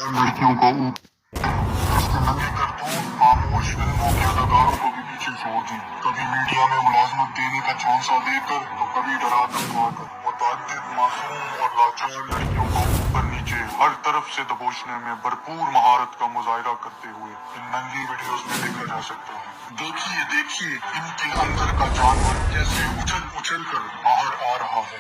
लड़कियों को इसके नंगे करतूत खामोश फिल्मों के अदाकारों को भी पीछे छोड़ दी। कभी मीडिया में मुलाजमत देने का झोंसा देकर तो कभी डरा धमकाकर मुतअद्दिद मासूम और लाचार लड़कियों को ऊपर नीचे हर तरफ से दबोचने में भरपूर महारत का मुजाहिरा करते हुए इन नंगी वीडियोस में देखा जा सकता है। देखिए देखिए इनके अंदर का जानवर कैसे उछल उछल कर बाहर आ रहा है।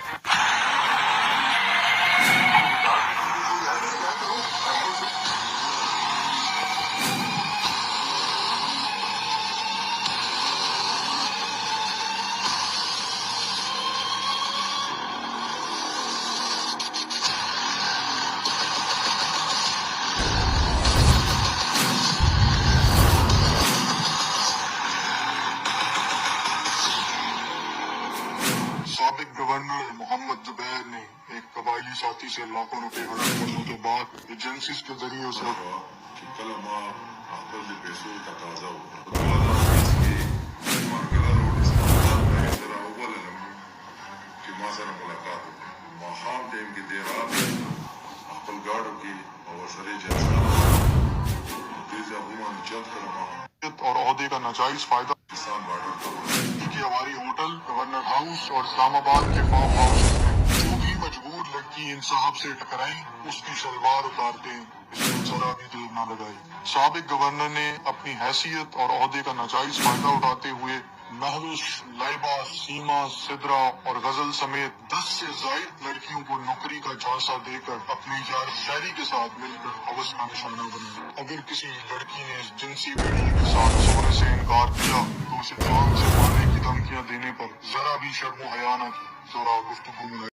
साबिक गवर्नर मोहम्मद जुबैर ने एक कबायली साथी से लाखों रुपए हड़प करने के बाद एजेंसी के जरिए उस और ओहदे का नाजायज फायदा की हमारी होटल, गवर्नर हाउस और इस्लामाबाद के फार्म हाउस में जो भी मजबूर लड़की इन साहब से टकराई उसकी सलवार उतारते इसमें जरा भी देर न लगाई। साबिक गवर्नर ने अपनी हैसियत और ओहदे का नाजायज फायदा उठाते हुए महविश, लाइबा, सीमा, सिद्रा और गजल समेत 10 से ज्यादा लड़कियों को नौकरी का झांसा देकर अपनी यार शायरी के साथ मिलकर हवस का निशाना बनाया। अगर किसी लड़की ने जिनसी बेड़ी के साथ सोने से इनकार किया तो उसे जान से मारने की धमकियां देने पर जरा भी शर्मो हया न की। जरा गुफ्तगू में